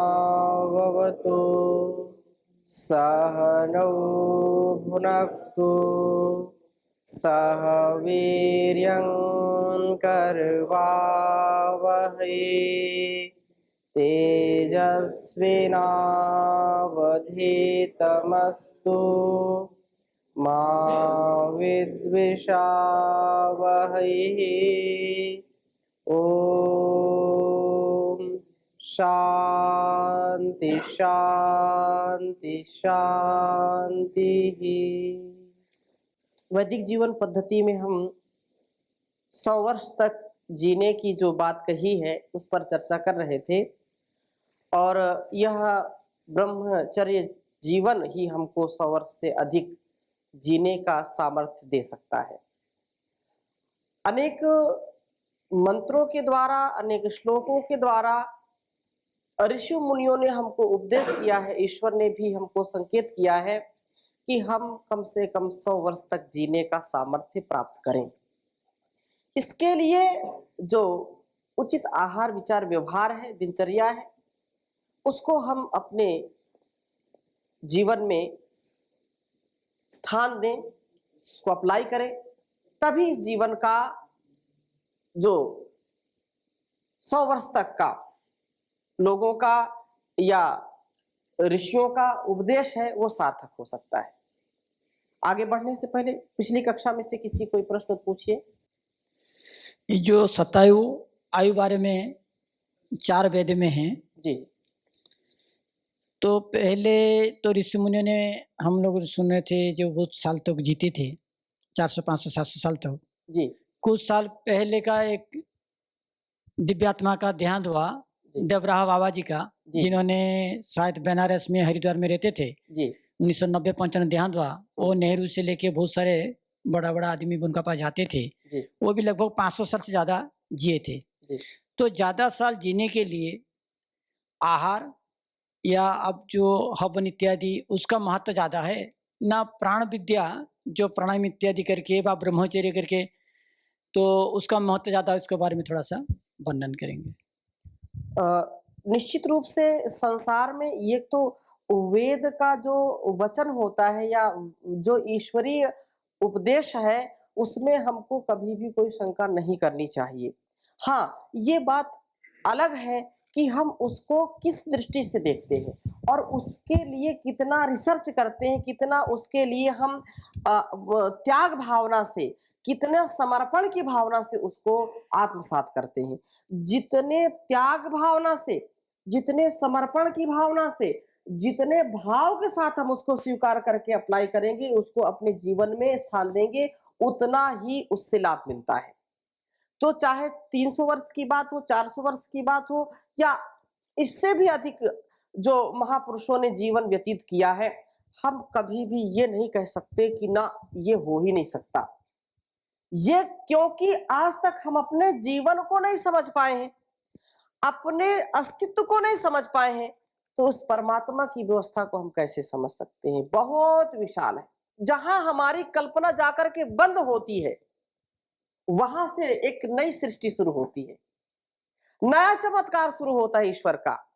सहनाववतु सहनौ भुनक्तु सह वीर्यं करवावहै तेजस्विनावधीतमस्तु मा विद्विषावहै। ओम शांति शांति शांति। वैदिक जीवन पद्धति में हम 100 वर्ष तक जीने की जो बात कही है उस पर चर्चा कर रहे थे और यह ब्रह्मचर्य जीवन ही हमको 100 वर्ष से अधिक जीने का सामर्थ्य दे सकता है। अनेक मंत्रों के द्वारा, अनेक श्लोकों के द्वारा ऋषि मुनियों ने हमको उपदेश किया है, ईश्वर ने भी हमको संकेत किया है कि हम कम से कम 100 वर्ष तक जीने का सामर्थ्य प्राप्त करें। इसके लिए जो उचित आहार विचार व्यवहार है, दिनचर्या है, उसको हम अपने जीवन में स्थान दें, उसको अप्लाई करें, तभी इस जीवन का जो 100 वर्ष तक का लोगों का या ऋषियों का उपदेश है वो सार्थक हो सकता है। आगे बढ़ने से पहले पिछली कक्षा में से किसी कोई प्रश्न पूछिए। ये जो शतायु आयु बारे में 4 वेद में है जी, तो पहले तो ऋषि मुनियों ने हम लोग सुन रहे थे जो बहुत साल तक जीते थे, 400 500 700 साल तक जी, कुछ साल पहले का एक दिव्यात्मा का देहांत हुआ, देवराहा बाबा जी का, जिन्होंने शायद बनारस में हरिद्वार में रहते थे जी, 1990-95 देहांत हुआ। वो नेहरू से लेके बहुत सारे बड़ा बड़ा आदमी उनका पास जाते थे जी, वो भी लगभग 500 साल से ज़्यादा जिए थे जी। तो ज़्यादा साल जीने के लिए आहार या अब जो हवन इत्यादि उसका महत्व ज़्यादा है ना, प्राण विद्या जो प्राणायाम इत्यादि करके व ब्रह्मचर्य करके, तो उसका महत्व ज़्यादा है। इसके बारे में थोड़ा सा वर्णन करेंगे। निश्चित रूप से संसार में ये तो वेद का जो वचन होता है या जो ईश्वरीय उपदेश है उसमें हमको कभी भी कोई शंका नहीं करनी चाहिए। हाँ, ये बात अलग है कि हम उसको किस दृष्टि से देखते हैं और उसके लिए कितना रिसर्च करते हैं, कितना उसके लिए हम त्याग भावना से, कितना समर्पण की भावना से उसको आत्मसात करते हैं। जितने त्याग भावना से, जितने समर्पण की भावना से, जितने भाव के साथ हम उसको स्वीकार करके अप्लाई करेंगे, उसको अपने जीवन में स्थान देंगे, उतना ही उससे लाभ मिलता है। तो चाहे 300 वर्ष की बात हो, 400 वर्ष की बात हो या इससे भी अधिक जो महापुरुषों ने जीवन व्यतीत किया है, हम कभी भी ये नहीं कह सकते कि ना ये हो ही नहीं सकता। ये क्योंकि आज तक हम अपने जीवन को नहीं समझ पाए हैं, अपने अस्तित्व को नहीं समझ पाए हैं, तो उस परमात्मा की व्यवस्था को हम कैसे समझ सकते हैं? बहुत विशाल है। जहां हमारी कल्पना जाकर के बंद होती है, वहां से एक नई सृष्टि शुरू होती है, नया चमत्कार शुरू होता है ईश्वर का।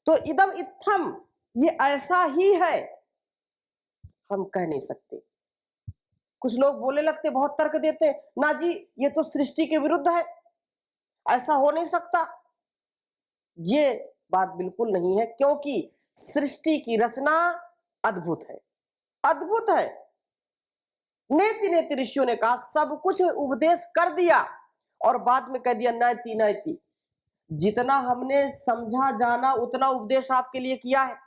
तो इदम इत्थम, ये ऐसा ही है, हम कह नहीं सकते। कुछ लोग बोले लगते, बहुत तर्क देते, ना जी ये तो सृष्टि के विरुद्ध है, ऐसा हो नहीं सकता। ये बात बिल्कुल नहीं है, क्योंकि सृष्टि की रचना अद्भुत है, अद्भुत है। नेति नेति ऋषियों ने कहा, सब कुछ उपदेश कर दिया और बाद में कह दिया नैति नैति। जितना हमने समझा जाना उतना उपदेश आपके लिए किया है,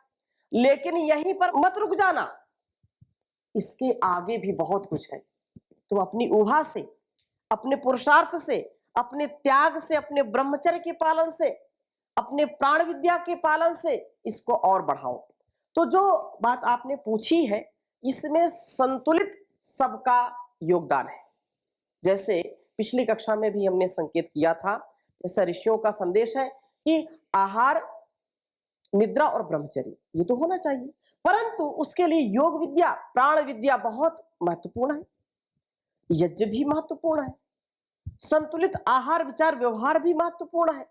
लेकिन यहीं पर मत रुक जाना, इसके आगे भी बहुत कुछ है। तो अपनी ऊहा से, अपने पुरुषार्थ से, अपने त्याग से, अपने ब्रह्मचर्य के पालन से, अपने प्राण विद्या के पालन से इसको और बढ़ाओ। तो जो बात आपने पूछी है, इसमें संतुलित सबका योगदान है। जैसे पिछली कक्षा में भी हमने संकेत किया था, जैसा ऋषियों का संदेश है कि आहार, निद्रा और ब्रह्मचर्य ये तो होना चाहिए, परंतु उसके लिए योग विद्या, प्राण विद्या बहुत महत्वपूर्ण है, यज्ञ भी महत्वपूर्ण है, संतुलित आहार विचार व्यवहार भी महत्वपूर्ण है।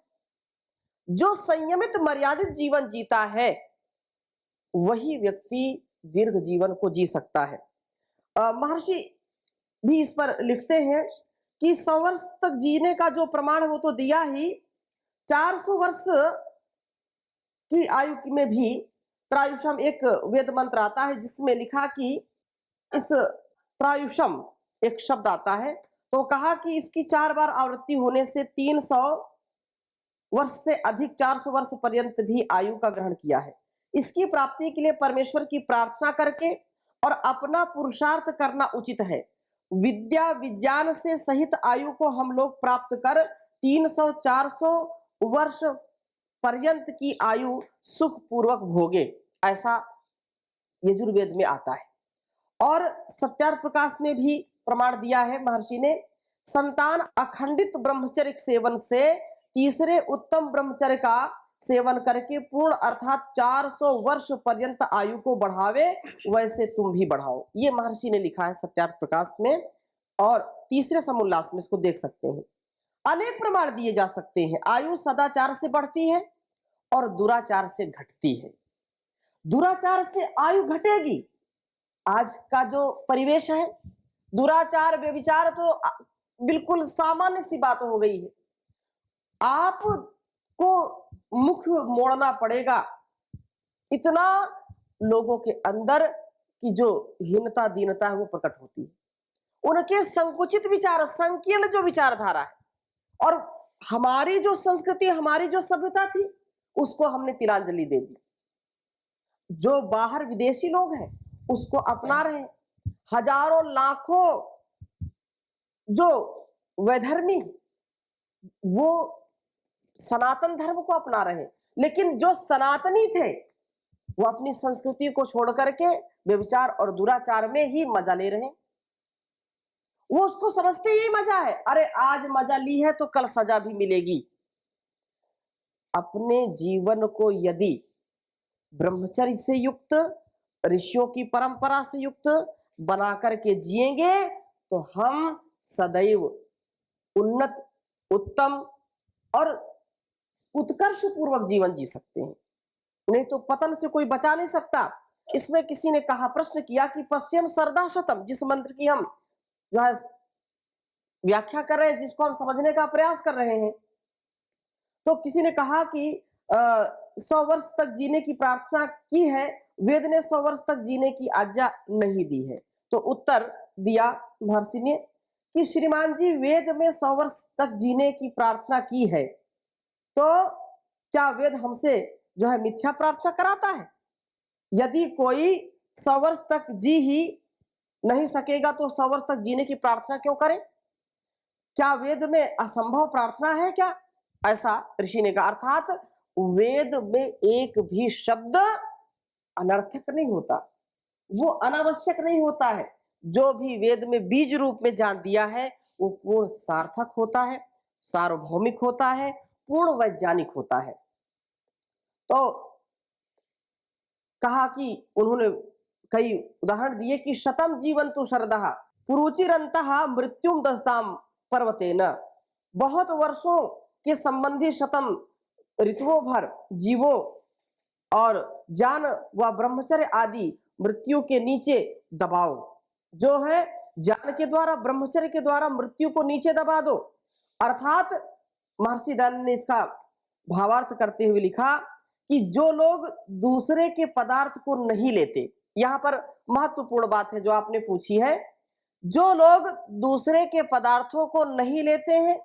जो संयमित मर्यादित जीवन जीता है वही व्यक्ति दीर्घ जीवन को जी सकता है। महर्षि भी इस पर लिखते हैं कि 100 वर्ष तक जीने का जो प्रमाण वो तो दिया ही, 400 वर्ष की आयु में भी त्रायुषम एक वेद मंत्र आता है जिसमें लिखा कि इस त्रायुषम एक शब्द आता है, तो कहा कि इसकी 4 बार आवृत्ति होने से 300 वर्ष से अधिक 400 वर्ष पर्यंत भी आयु का ग्रहण किया है। इसकी प्राप्ति के लिए परमेश्वर की प्रार्थना करके और अपना पुरुषार्थ करना उचित है। विद्या विज्ञान से सहित आयु को हम लोग प्राप्त कर 300-400 वर्ष पर्यंत की आयु सुख पूर्वक भोगे, ऐसा यजुर्वेद में आता है। और सत्यार्थ प्रकाश में भी प्रमाण दिया है महर्षि ने, संतान अखंडित ब्रह्मचर्य सेवन से तीसरे उत्तम ब्रह्मचर्य का सेवन करके पूर्ण अर्थात 400 वर्ष पर्यंत आयु को बढ़ावे, वैसे तुम भी बढ़ाओ। ये महर्षि ने लिखा है सत्यार्थ प्रकाश में, और तीसरे समुल्लास में इसको देख सकते हैं। अनेक प्रमाण दिए जा सकते हैं। आयु सदाचार से बढ़ती है और दुराचार से घटती है। दुराचार से आयु घटेगी। आज का जो परिवेश है, दुराचार व्यभिचार तो बिल्कुल सामान्य सी बात हो गई है। आपको मुख मोड़ना पड़ेगा, इतना लोगों के अंदर की जो हीनता दीनता है वो प्रकट होती है। उनके संकुचित विचार, संकीर्ण जो विचारधारा है, और हमारी जो संस्कृति, हमारी जो सभ्यता थी, उसको हमने तिलांजलि दे दी। जो बाहर विदेशी लोग हैं उसको अपना रहे हैं। हजारों लाखों जो वैधर्मी वो सनातन धर्म को अपना रहे, लेकिन जो सनातनी थे वो अपनी संस्कृति को छोड़ करके व्यभिचार और दुराचार में ही मजा ले रहे। वो उसको समझते ही मजा है, अरे आज मजा ली है तो कल सजा भी मिलेगी। अपने जीवन को यदि ब्रह्मचर्य से युक्त, ऋषियों की परंपरा से युक्त बना करके जिएंगे तो हम सदैव उन्नत, उत्तम और उत्कर्ष पूर्वक जीवन जी सकते हैं। नहीं तो पतन से कोई बचा नहीं सकता। इसमें किसी ने कहा, प्रश्न किया कि पश्चिम सरदा शतम, जिस मंत्र की हम जो है व्याख्या कर रहे हैं, जिसको हम समझने का प्रयास कर रहे हैं, तो किसी ने कहा कि 100 वर्ष तक जीने की प्रार्थना की है, वेद ने 100 वर्ष तक जीने की आज्ञा नहीं दी है। तो उत्तर दिया महर्षि ने कि श्रीमान जी, वेद में 100 वर्ष तक जीने की प्रार्थना की है, तो क्या वेद हमसे जो है मिथ्या प्रार्थना कराता है? यदि कोई 100 वर्ष तक जी ही नहीं सकेगा तो 100 वर्ष तक जीने की प्रार्थना क्यों करे? क्या वेद में असंभव प्रार्थना है क्या? ऐसा ऋषि ने कहा। अर्थात वेद में एक भी शब्द अनर्थक नहीं होता, वो अनावश्यक नहीं होता है। जो भी वेद में बीज रूप में जान दिया है वो पूर्ण सार्थक होता है, सार्वभौमिक होता है, पूर्ण वैज्ञानिक होता है। तो कहा कि उन्होंने कई उदाहरण दिए कि शतम जीवंतु शरदः पुरुचिरंतः मृत्युम दहताम पर्वतेन, बहुत वर्षों के संबंधी शतम ऋतुओं भर जीवों और ज्ञान व ब्रह्मचर्य आदि मृत्यु के नीचे दबाओ। जो है ज्ञान के द्वारा, ब्रह्मचर्य के द्वारा मृत्यु को नीचे दबा दो। अर्थात महर्षि दयानंद ने इसका भावार्थ करते हुए लिखा कि जो लोग दूसरे के पदार्थ को नहीं लेते, यहाँ पर महत्वपूर्ण बात है जो आपने पूछी है, जो लोग दूसरे के पदार्थों को नहीं लेते हैं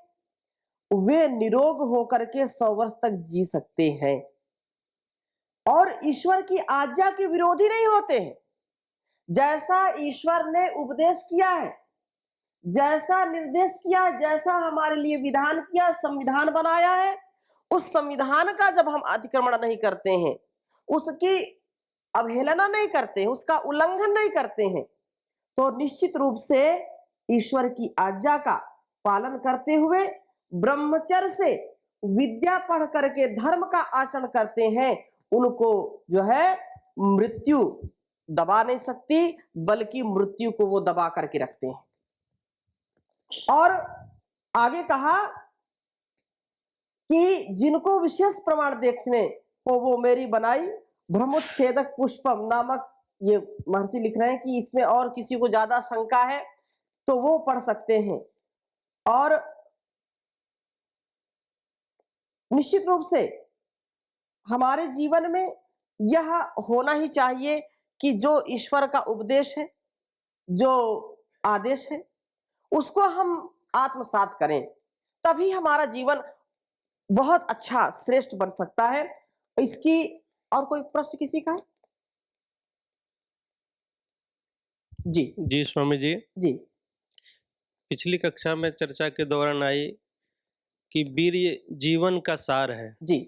वे निरोग होकर के 100 वर्ष तक जी सकते हैं और ईश्वर की आज्ञा के विरोधी नहीं होते हैं। जैसा ईश्वर ने उपदेश किया है, जैसा निर्देश किया, जैसा हमारे लिए विधान किया, संविधान बनाया है, उस संविधान का जब हम अतिक्रमण नहीं करते हैं, उसकी अवहेलना नहीं करते हैं, उसका उल्लंघन नहीं करते हैं, तो निश्चित रूप से ईश्वर की आज्ञा का पालन करते हुए ब्रह्मचर्य से विद्या पढ़ करके धर्म का आचरण करते हैं, उनको जो है मृत्यु दबा नहीं सकती, बल्कि मृत्यु को वो दबा करके रखते हैं। और आगे कहा कि जिनको विशेष प्रमाण देखने हो वो मेरी बनाई ब्रह्मोच्छेदक पुष्पम नामक, ये महर्षि लिख रहे हैं कि इसमें और किसी को ज्यादा शंका है तो वो पढ़ सकते हैं। और निश्चित रूप से हमारे जीवन में यह होना ही चाहिए कि जो ईश्वर का उपदेश है, जो आदेश है, उसको हम आत्मसात करें, तभी हमारा जीवन बहुत अच्छा श्रेष्ठ बन सकता है। इसकी और कोई प्रश्न किसी का है? जी जी स्वामी जी, जी पिछली कक्षा में चर्चा के दौरान आई कि वीर्य जीवन का सार है। जी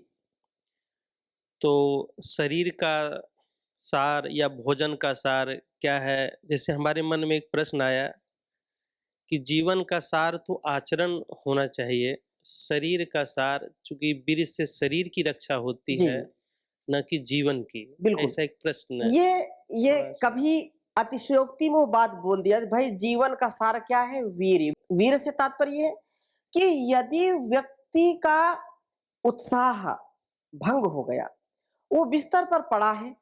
तो शरीर का सार या भोजन का सार क्या है? जैसे हमारे मन में एक प्रश्न आया कि जीवन का सार तो आचरण होना चाहिए, शरीर का सार, चूंकि वीर्य से शरीर की रक्षा होती जी है न कि जीवन की। बिल्कुल। ऐसा एक प्रश्न है। ये थोड़ा सा- कभी अतिशयोक्ति में वो बात बोल दिया भाई जीवन का सार क्या है? वीर। वीर से तात्पर्य है कि यदि व्यक्ति का उत्साह भंग हो गया, वो बिस्तर पर पड़ा है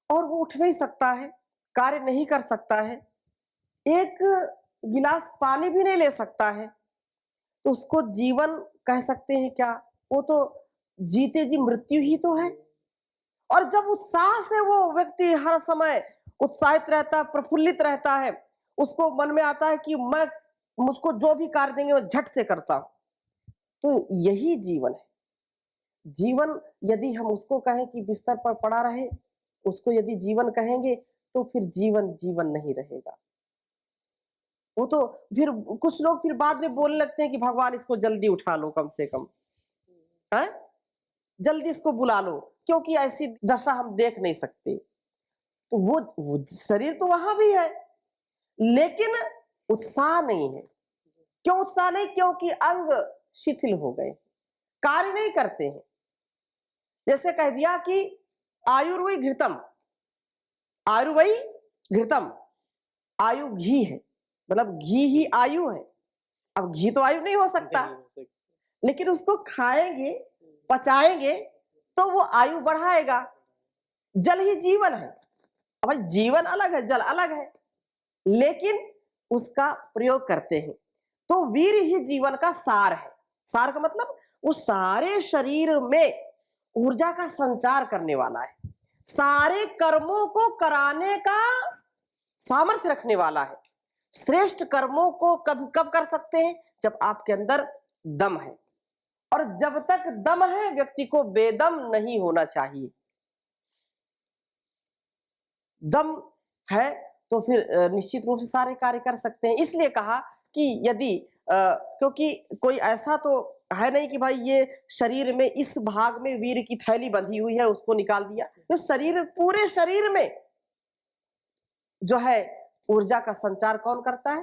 और वो उठ नहीं सकता है, कार्य नहीं कर सकता है, एक गिलास पानी भी नहीं ले सकता है, तो उसको जीवन कह सकते हैं क्या? वो तो जीते जी मृत्यु ही तो है। और जब उत्साह से वो व्यक्ति हर समय उत्साहित रहता है, प्रफुल्लित रहता है, उसको मन में आता है कि मुझको जो भी कार्य देंगे वो झट से करता हूं, तो यही जीवन है। जीवन यदि हम उसको कहें कि बिस्तर पर पड़ा रहे, उसको यदि जीवन कहेंगे तो फिर जीवन जीवन नहीं रहेगा। वो तो फिर कुछ लोग फिर बाद में बोलने लगते हैं कि भगवान इसको जल्दी उठा लो, कम से कम है, जल्दी इसको बुला लो, क्योंकि ऐसी दशा हम देख नहीं सकते। तो वो शरीर तो वहां भी है, लेकिन उत्साह नहीं है। क्यों उत्साह नहीं? क्योंकि अंग शिथिल हो गए, कार्य नहीं करते हैं। जैसे कह दिया कि आयुर्वै घृतम, आयुर्वै घृतम, आयु घी है, मतलब घी ही आयु है। अब घी तो आयु नहीं हो सकता, नहीं हो सकता। लेकिन उसको खाएंगे, पचाएंगे तो वो आयु बढ़ाएगा। जल ही जीवन है। अब भाई जीवन अलग है, जल अलग है, लेकिन उसका प्रयोग करते हैं। तो वीर ही जीवन का सार है। सार का मतलब वो सारे शरीर में ऊर्जा का संचार करने वाला है, सारे कर्मों को कराने का सामर्थ्य रखने वाला है। श्रेष्ठ कर्मों को कब कर सकते हैं? जब आपके अंदर दम है, और जब तक दम है व्यक्ति को बेदम नहीं होना चाहिए। दम है तो फिर निश्चित रूप से सारे कार्य कर सकते हैं। इसलिए कहा कि यदि क्योंकि कोई ऐसा तो है नहीं कि भाई ये शरीर में इस भाग में वीर की थैली बंधी हुई है उसको निकाल दिया, तो शरीर, पूरे शरीर में जो है ऊर्जा का संचार कौन करता है?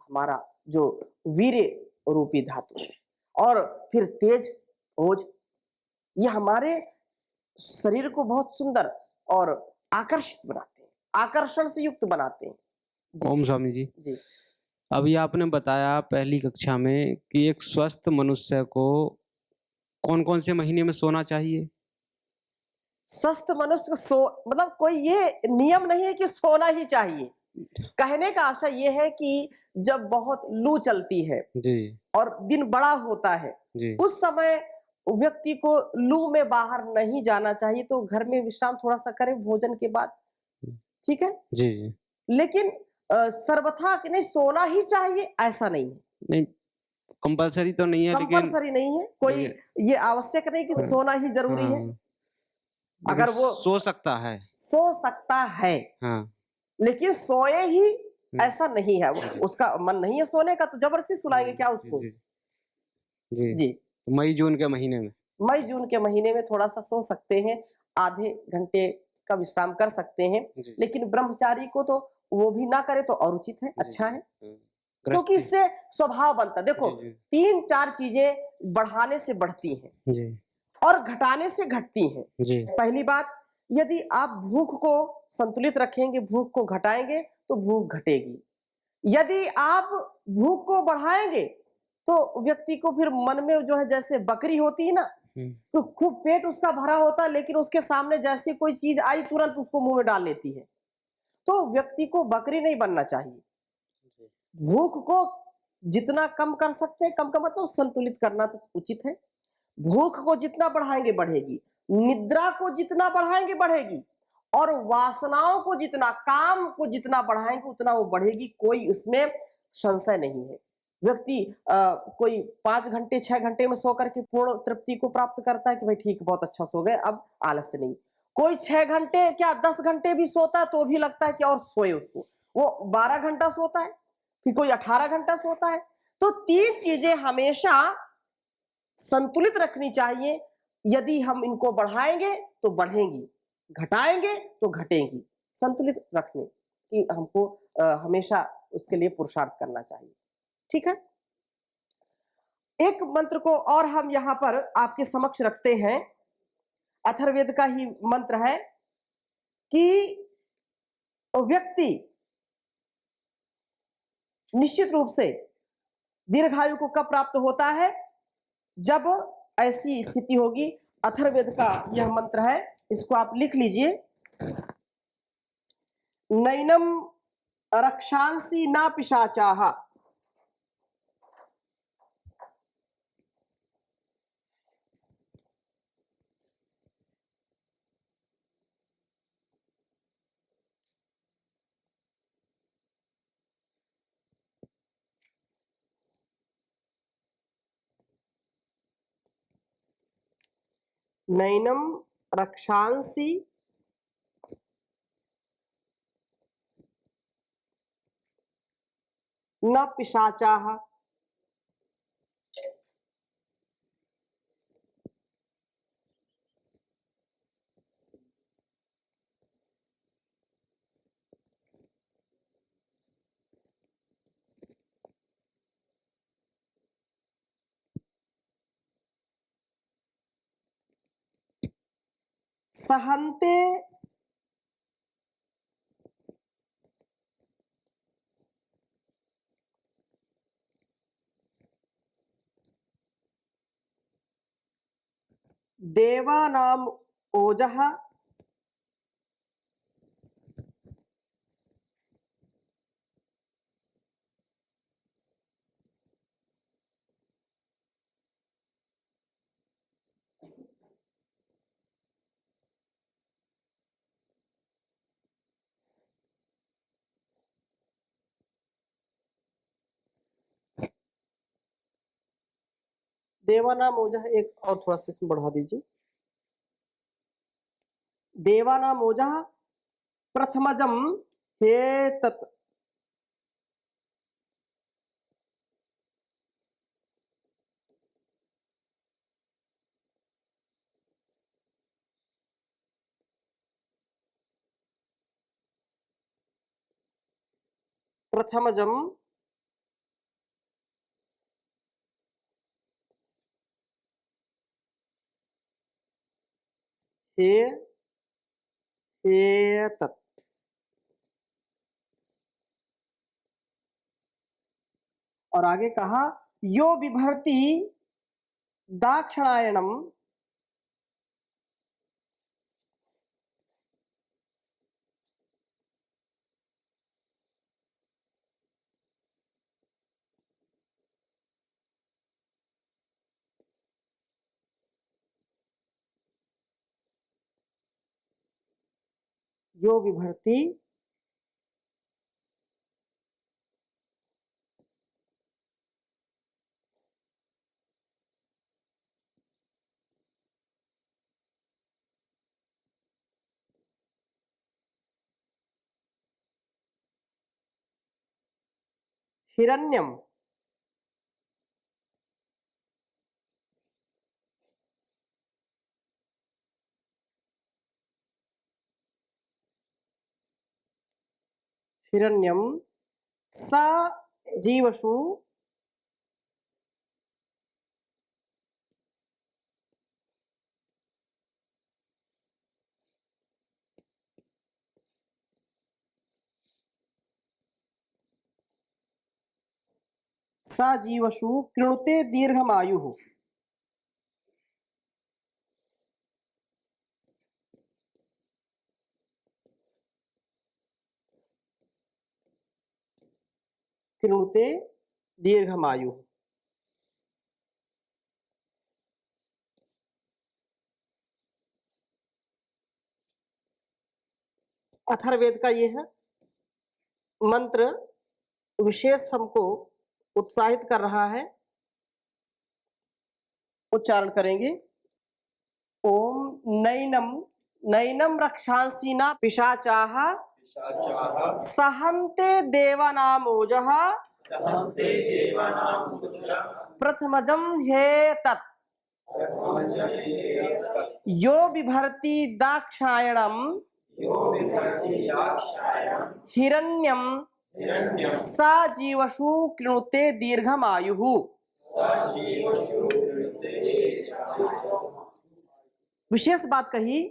हमारा जो वीर्य रूपी धातु है। और फिर तेज, ओज, ये हमारे शरीर को बहुत सुंदर और आकर्षित बनाते हैं, आकर्षण से युक्त बनाते हैं। ओम स्वामी जी, जी अभी आपने बताया पहली कक्षा में कि एक स्वस्थ मनुष्य को कौन कौन से महीने में सोना चाहिए। स्वस्थ मनुष्य को मतलब कोई ये नियम नहीं है कि सोना ही चाहिए। कहने का आशय ये है कि जब बहुत लू चलती है जी और दिन बड़ा होता है, जी उस समय व्यक्ति को लू में बाहर नहीं जाना चाहिए, तो घर में विश्राम थोड़ा सा करें भोजन के बाद, ठीक है। जी लेकिन सर्वथा कि नहीं सोना ही चाहिए ऐसा नहीं है, नहीं, कंपलसरी तो नहीं है, लेकिन कंपलसरी नहीं है, कोई ये आवश्यक नहीं कि सोना ही जरूरी है। हाँ, अगर लेकिन वो सो सकता है, सो सकता है, हाँ लेकिन सोए ही ऐसा नहीं है। उसका मन नहीं है सोने का तो जबरदस्ती सुलाएंगे क्या उसको? जी जी जी तो मई जून के महीने में, मई जून के महीने में थोड़ा सा सो सकते हैं, आधे घंटे का विश्राम कर सकते हैं। जी। लेकिन ब्रह्मचारी को तो वो भी ना करे तो और उचित है, अच्छा है, क्योंकि गृहस्थी, इससे स्वभाव बनता है। देखो जी, जी। 3-4 चीजें बढ़ाने से बढ़ती हैं जी और घटाने से घटती हैं। जी पहली बात, यदि आप भूख को संतुलित रखेंगे, भूख को घटाएंगे तो भूख घटेगी। यदि आप भूख को बढ़ाएंगे तो व्यक्ति को फिर मन में जो है, जैसे बकरी होती है ना, तो खूब पेट उसका भरा होता है, लेकिन उसके सामने जैसी कोई चीज आई तुरंत उसको मुंह में डाल लेती है। तो व्यक्ति को बकरी नहीं बनना चाहिए। भूख को जितना कम कर सकते हैं, कम का मतलब संतुलित करना तो उचित है। भूख को जितना बढ़ाएंगे बढ़ेगी, निद्रा को जितना बढ़ाएंगे बढ़ेगी, और वासनाओं को जितना, काम को जितना बढ़ाएंगे उतना वो बढ़ेगी, कोई उसमें संशय नहीं है। व्यक्ति कोई 5 घंटे 6 घंटे में सो करके पूर्ण तृप्ति को प्राप्त करता है कि भाई ठीक, बहुत अच्छा सो गए, अब आलस्य नहीं। कोई 6 घंटे क्या 10 घंटे भी सोता है तो भी लगता है कि और सोए उसको। वो 12 घंटा सोता है, फिर कोई 18 घंटा सोता है। तो 3 चीजें हमेशा संतुलित रखनी चाहिए। यदि हम इनको बढ़ाएंगे तो बढ़ेंगी, घटाएंगे तो घटेंगी। संतुलित रखने की हमको हमेशा उसके लिए पुरुषार्थ करना चाहिए। ठीक है। एक मंत्र को और हम यहां पर आपके समक्ष रखते हैं। अथर्ववेद का ही मंत्र है कि व्यक्ति निश्चित रूप से दीर्घायु को कब प्राप्त होता है, जब ऐसी स्थिति होगी। अथर्ववेद का यह मंत्र है, इसको आप लिख लीजिए। नैनम रक्षांसि ना पिशाचाः। नैनम रक्षांसि न पिशाचाः। सहन्ते देवानाम ओजः देवानाम ओजः। एक और थोड़ा सा इसमें बढ़ा दीजिए। देवानाम ओजः प्रथमजम हेतत्। प्रथमजम हे हेतत्। और आगे कहा यो बिभर्ति दाक्षिणायनम यो बिभर्ति हिरण्यम हिरण्यम स जीवसु स जीवशु कृणुते दीर्घमायुः। कृणुते दीर्घमायुः। अथर्ववेद का ये है मंत्र, विशेष हमको उत्साहित कर रहा है। उच्चारण करेंगे। ओम नैनम नैनम रक्षांसि न पिशाचाः सहन्ते देवानामोजः प्रथमजं ह्येतत् यो बिभर्ति दाक्षायणं हिरण्यं स जीवशु कृणुते दीर्घमायुः। विशेष बात कही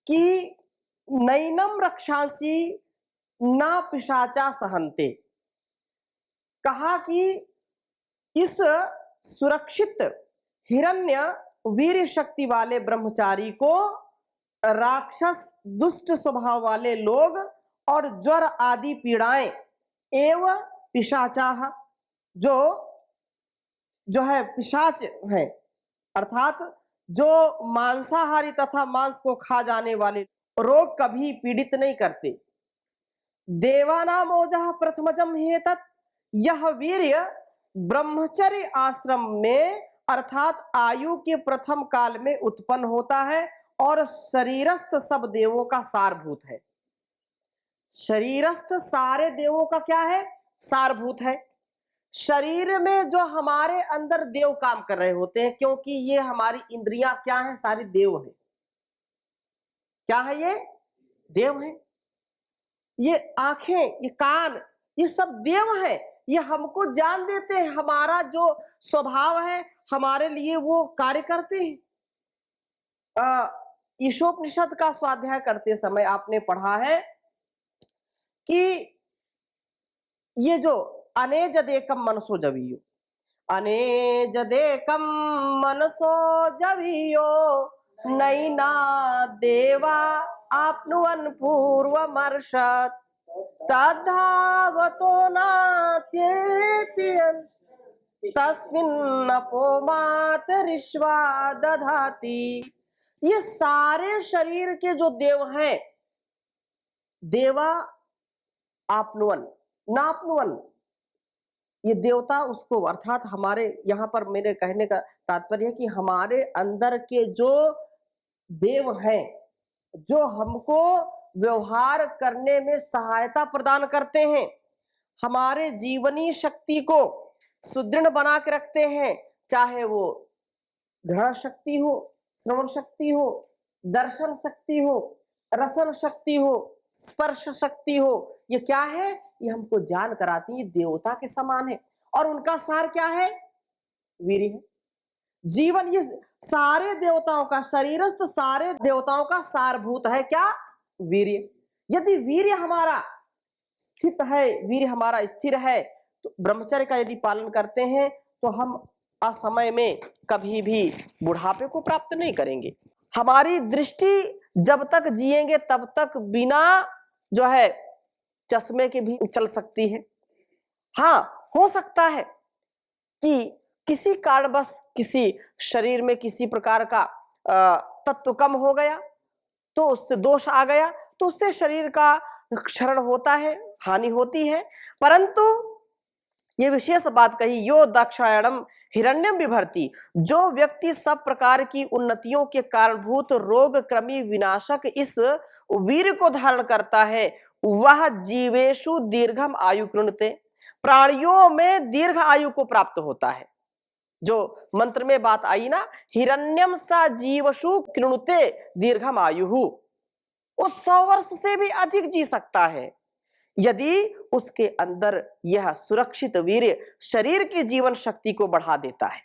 कि नैनम रक्षांसि न पिशाचा सहन्ते। कहा कि इस सुरक्षित हिरण्य वीर शक्ति वाले ब्रह्मचारी को राक्षस दुष्ट स्वभाव वाले लोग और ज्वर आदि पीड़ाएं एवं पिशाचाः जो है पिशाच है, अर्थात जो मांसाहारी तथा मांस को खा जाने वाले रोग कभी पीड़ित नहीं करते। देवानामोजः प्रथमजं ह्येतत्, यह वीर्य ब्रह्मचर्य आश्रम में अर्थात आयु के प्रथम काल में उत्पन्न होता है और शरीरस्थ सब देवों का सारभूत है। शरीरस्थ सारे देवों का क्या है? सारभूत है। शरीर में जो हमारे अंदर देव काम कर रहे होते हैं, क्योंकि ये हमारी इंद्रियां क्या है? सारी देव है। क्या है? ये देव है। ये आंखें, ये कान, ये सब देव है। ये हमको जान देते हैं, हमारा जो स्वभाव है हमारे लिए वो कार्य करते हैं। ईशोपनिषद का स्वाध्याय करते समय आपने पढ़ा है कि ये जो अनेजदेकम मनसो जवीयो, अनेजदेकम मनसो जवीयो नैना देवा आपनुवन पूर्वमर्षत् तद्धावतो नात्येति तस्मिन्नपो मातरिश्वा दधाति। ये सारे शरीर के जो देव हैं, देवा आपनुवन नापनुवन, ये देवता उसको अर्थात हमारे यहाँ पर मेरे कहने का तात्पर्य है कि हमारे अंदर के जो देव हैं, जो हमको व्यवहार करने में सहायता प्रदान करते हैं, हमारे जीवनी शक्ति को सुदृढ़ बना के रखते हैं, चाहे वो घ्राण शक्ति हो, श्रवण शक्ति हो, दर्शन शक्ति हो, रसन शक्ति हो, स्पर्श शक्ति हो, ये क्या है? ये हमको ज्ञान कराती है, देवता के समान है। और उनका सार क्या है? वीर्य है। जीवन, ये सारे देवताओं का, शरीरस्थ सारे देवताओं का सारभूत है क्या? वीर्य। यदि वीर्य हमारा स्थित है, वीर्य हमारा स्थिर है, तो ब्रह्मचर्य का यदि पालन करते हैं तो हम असमय में कभी भी बुढ़ापे को प्राप्त नहीं करेंगे। हमारी दृष्टि जब तक जिएंगे तब तक बिना जो है चश्मे के भी चल सकती है। हाँ, हो सकता है कि किसी कारणवश किसी शरीर में किसी प्रकार का तत्व कम हो गया, तो उससे दोष आ गया, तो उससे शरीर का क्षरण होता है, हानि होती है। परंतु ये विशेष बात कही, यो दाक्षायणम हिरण्यम बिभर्ति, जो व्यक्ति सब प्रकार की उन्नतियों के कारणभूत रोग क्रमी विनाशक इस वीर को धारण करता है, वह जीवेशु दीर्घम आयु कृणुते, प्राणियों में दीर्घ आयु को प्राप्त होता है। जो मंत्र में बात आई ना, हिरण्यम सा जीवशु कृणुते दीर्घम आयु, वो 100 वर्ष से भी अधिक जी सकता है यदि उसके अंदर यह सुरक्षित वीर्य शरीर की जीवन शक्ति को बढ़ा देता है,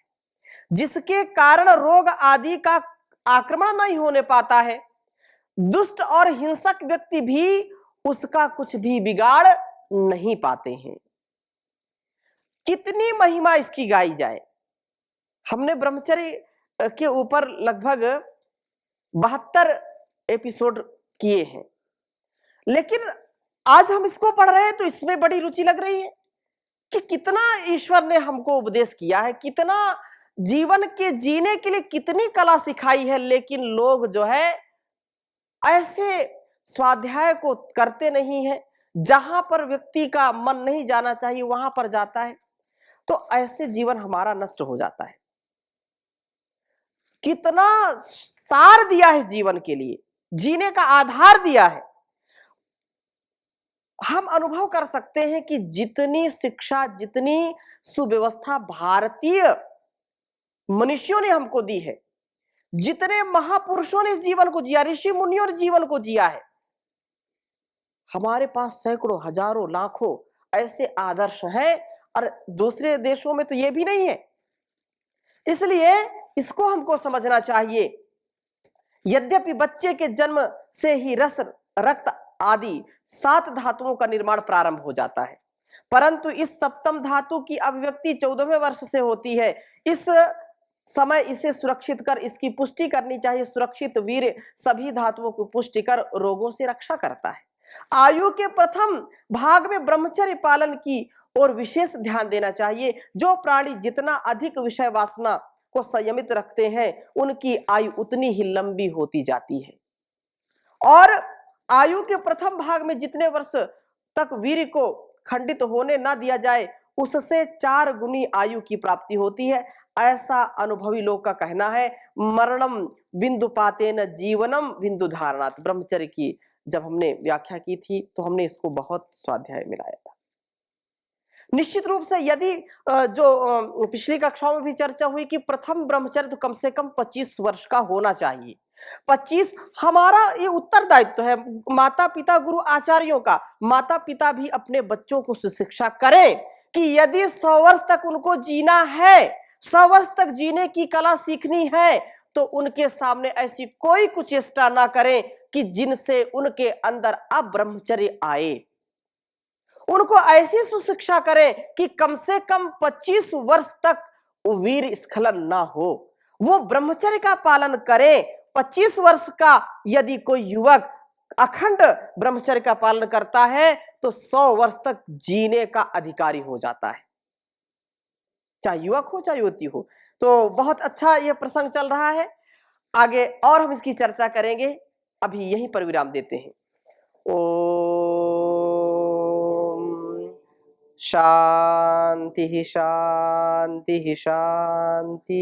जिसके कारण रोग आदि का आक्रमण नहीं होने पाता है। दुष्ट और हिंसक व्यक्ति भी उसका कुछ भी बिगाड़ नहीं पाते हैं। कितनी महिमा इसकी गाई जाए। हमने ब्रह्मचर्य के ऊपर लगभग 72 एपिसोड किए हैं, लेकिन आज हम इसको पढ़ रहे हैं तो इसमें बड़ी रुचि लग रही है कि कितना ईश्वर ने हमको उपदेश किया है, कितना जीवन के जीने के लिए कितनी कला सिखाई है, लेकिन लोग जो है ऐसे स्वाध्याय को करते नहीं है। जहां पर व्यक्ति का मन नहीं जाना चाहिए वहां पर जाता है, तो ऐसे जीवन हमारा नष्ट हो जाता है। कितना सार दिया है इस जीवन के लिए, जीने का आधार दिया है। हम अनुभव कर सकते हैं कि जितनी शिक्षा, जितनी सुव्यवस्था भारतीय मनुष्यों ने हमको दी है, जितने महापुरुषों ने इस जीवन को जिया, ऋषि मुनियों ने जीवन को जिया है, हमारे पास सैकड़ों, हजारों, लाखों ऐसे आदर्श हैं, और दूसरे देशों में तो ये भी नहीं है। इसलिए इसको हमको समझना चाहिए। यद्यपि बच्चे के जन्म से ही रस, रक्त आदि 7 धातुओं का निर्माण प्रारंभ हो जाता है, परंतु इस सप्तम धातु की अभिव्यक्ति 14वें वर्ष से होती है। इस समय इसे सुरक्षित कर इसकी पुष्टि करनी चाहिए। सुरक्षित वीर्य सभी धातुओं को पुष्टि कर रोगों से रक्षा करता है। आयु के प्रथम भाग में ब्रह्मचर्य पालन की ओर विशेष ध्यान देना चाहिए। जो प्राणी जितना अधिक विषय वासना को संयमित रखते हैं, उनकी आयु उतनी ही लंबी होती जाती है। और आयु के प्रथम भाग में जितने वर्ष तक वीर्य को खंडित होने न दिया जाए, उससे 4 गुनी आयु की प्राप्ति होती है। ऐसा अनुभवी लोग का कहना है। मरणम बिंदुपातेन जीवनम बिंदु धारणात्। ब्रह्मचर्य की जब हमने व्याख्या की थी तो हमने इसको बहुत स्वाध्याय मिलाया था। निश्चित रूप से यदि जो पिछली कक्षाओं में भी चर्चा हुई कि प्रथम ब्रह्मचर्य तो कम से कम 25 वर्ष का होना चाहिए। 25 हमारा ये उत्तरदायित्व है, माता पिता गुरु आचार्यों का। माता पिता भी अपने बच्चों को सुशिक्षा करें कि यदि 100 वर्ष तक उनको जीना है, 100 वर्ष तक जीने की कला सीखनी है, तो उनके सामने ऐसी कोई कुचेष्टा ना करें कि जिनसे उनके अंदर अब्रह्मचर्य आए। उनको ऐसी सुशिक्षा करें कि कम से कम 25 वर्ष तक वीर स्खलन ना हो, वो ब्रह्मचर्य का पालन करें। 25 वर्ष का यदि कोई युवक अखंड ब्रह्मचर्य का पालन करता है तो 100 वर्ष तक जीने का अधिकारी हो जाता है, चाहे युवक हो चाहे युवती हो। तो बहुत अच्छा यह प्रसंग चल रहा है, आगे और हम इसकी चर्चा करेंगे। अभी यहीं पर विराम देते हैं। ओम शांति शांति शांति।